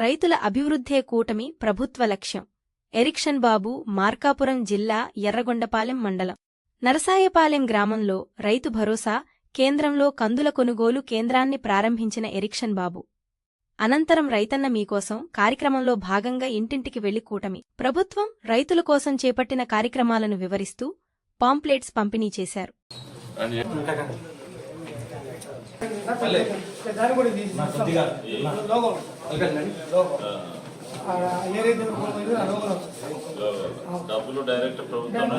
రైతుల అభివృద్ధే కూటమి ప్రభుత్వ లక్ష్యం. ఎరిక్షన్ బాబు, మార్కాపురం జిల్లా ఎర్రగొండపాలెం మండలం నరసాయపాలెం గ్రామంలో రైతు భరోసా కేంద్రంలో కందుల కొనుగోలు కేంద్రాన్ని ప్రారంభించిన ఎరిక్షన్ బాబు అనంతరం రైతన్న మీకోసం కార్యక్రమంలో భాగంగా ఇంటింటికి వెళ్లి కూటమి ప్రభుత్వం రైతుల కోసం చేపట్టిన కార్యక్రమాలను వివరిస్తూ పాంప్లెట్స్ పంపిణీ చేశారు. డబ్బులు డైరెక్ట్ ప్రభుత్వం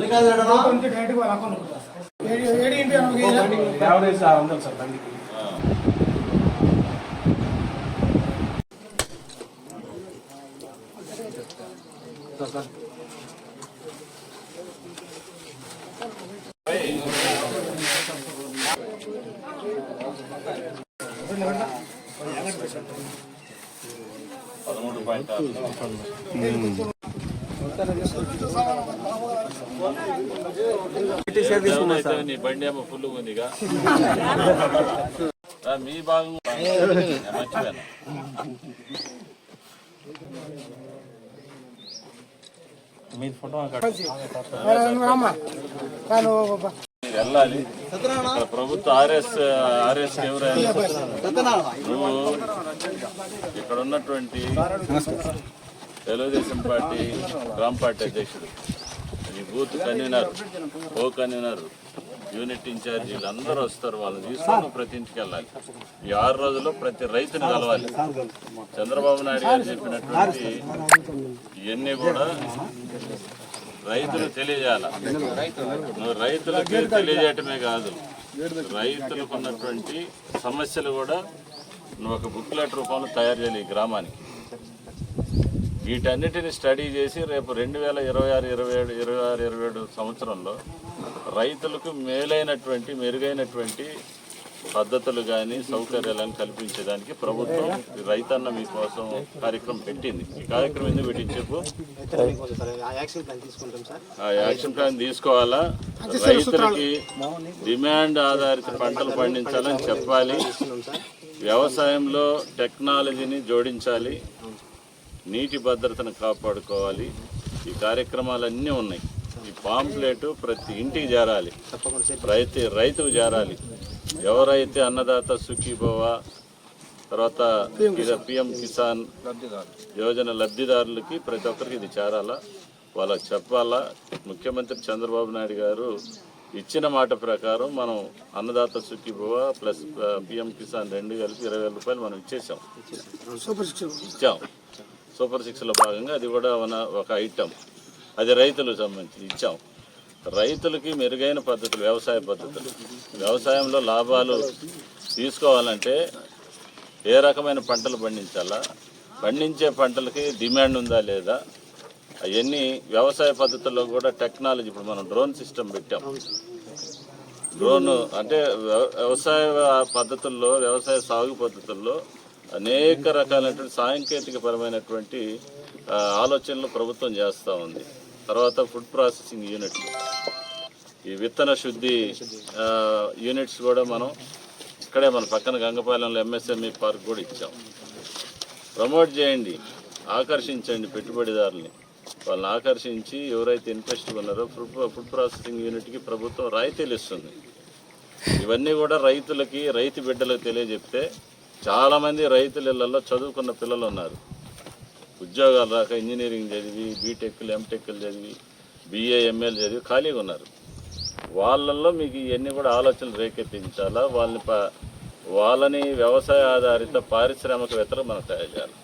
నీ బండి ఏమో ఫుల్ ఉందిగా మీ భాగం మర్చిపోయాను. మీ ఫోటో వెళ్ళాలి. ప్రభుత్వ ఆర్ఎస్ ఎవరైనా నువ్వు ఇక్కడ ఉన్నటువంటి తెలుగుదేశం పార్టీ గ్రామ పార్టీ అధ్యక్షుడు, ఈ booth convener, co convener, unit ఇన్ఛార్జీ వీళ్ళందరూ వస్తారు. వాళ్ళని తీసుకొని ప్రతి ఇంటికి వెళ్ళాలి. ఈ 6 రోజుల్లో ప్రతి రైతుని కలవాలి. చంద్రబాబు నాయుడు గారు చెప్పినటువంటి ఇవన్నీ కూడా రైతులు తెలియజేయాల. నువ్వు రైతులకి తెలియజేయటమే కాదు, రైతులకు ఉన్నటువంటి సమస్యలు కూడా నువ్వు ఒక బుక్లెట్ రూపంలో తయారు చేయాలి ఈ గ్రామానికి. వీటన్నిటిని స్టడీ చేసి రేపు 2026-27 సంవత్సరంలో రైతులకు మేలైనటువంటి మెరుగైనటువంటి పద్ధతులు కానీ సౌకర్యాలను కల్పించేదానికి ప్రభుత్వం రైతన్న మీకోసం కార్యక్రమం పెట్టింది. ఈ కార్యక్రమం ఎందుకు పెట్టింది చెప్పు? ఆ యాక్షన్ ప్లాన్ తీసుకోవాలా. రైతులకి డిమాండ్ ఆధారిత పంటలు పండించాలని చెప్పాలి. వ్యవసాయంలో టెక్నాలజీని జోడించాలి. నీటి భద్రతను కాపాడుకోవాలి. ఈ కార్యక్రమాలన్నీ ఉన్నాయి. ఈ పాంప్లెట్ ప్రతి ఇంటికి చేరాలి, రైతుకు చేరాలి. ఎవరైతే అన్నదాత సుఖీభవ, తర్వాత పిఎం కిసాన్ యోజన లబ్ధిదారులకి ప్రతి ఒక్కరికి ఇది చేరాలా, వాళ్ళకి చెప్పాలా. ముఖ్యమంత్రి చంద్రబాబు నాయుడు గారు ఇచ్చిన మాట ప్రకారం మనం అన్నదాత సుఖీభవ ప్లస్ పిఎం కిసాన్ 2 కలిపి 20,000 రూపాయలు మనం ఇచ్చాం. సూపర్ 6లో భాగంగా అది కూడా ఒక ఐటమ్, అది రైతులకు సంబంధించి ఇచ్చాం. రైతులకి మెరుగైన పద్ధతులు, వ్యవసాయ పద్ధతులు, వ్యవసాయంలో లాభాలు తీసుకోవాలంటే ఏ రకమైన పంటలు పండించాలా, పండించే పంటలకి డిమాండ్ ఉందా లేదా, అవన్నీ వ్యవసాయ పద్ధతుల్లో కూడా టెక్నాలజీ. ఇప్పుడు మనం డ్రోన్ సిస్టమ్ పెట్టాం. డ్రోన్ అంటే వ్యవసాయ పద్ధతుల్లో, వ్యవసాయ సాగు పద్ధతుల్లో అనేక రకాలైనటువంటి సాంకేతిక పరమైనటువంటి ఆలోచనలు ప్రభుత్వం చేస్తూ ఉంది. తర్వాత ఫుడ్ ప్రాసెసింగ్ యూనిట్లు, ఈ విత్తన శుద్ధి యూనిట్స్ కూడా మనం ఇక్కడే మన పక్కన గంగపాలెంలో ఎంఎస్ఎంఈ పార్క్ కూడా ఇచ్చాం. ప్రమోట్ చేయండి, ఆకర్షించండి పెట్టుబడిదారుల్ని. వాళ్ళని ఆకర్షించి ఎవరైతే ఇంట్రెస్ట్గా ఉన్నారో ఫుడ్ ప్రాసెసింగ్ యూనిట్కి ప్రభుత్వం రాయితీలు ఇస్తుంది. ఇవన్నీ కూడా రైతులకి, రైతు బిడ్డలకు తెలియజెప్తే చాలామంది రైతుల ఇళ్లలో చదువుకున్న పిల్లలు ఉన్నారు. ఉద్యోగాలు రాక ఇంజనీరింగ్ చదివి, బీటెక్లు, ఎంటెక్లు చదివి, BA, ML చదివి ఖాళీగా ఉన్నారు. వాళ్ళల్లో మీకు ఇవన్నీ కూడా ఆలోచనలు రేకెత్తించాలా. వాళ్ళని వ్యవసాయ ఆధారిత పారిశ్రామికవేత్తలు మనం తయారు చేయాలి.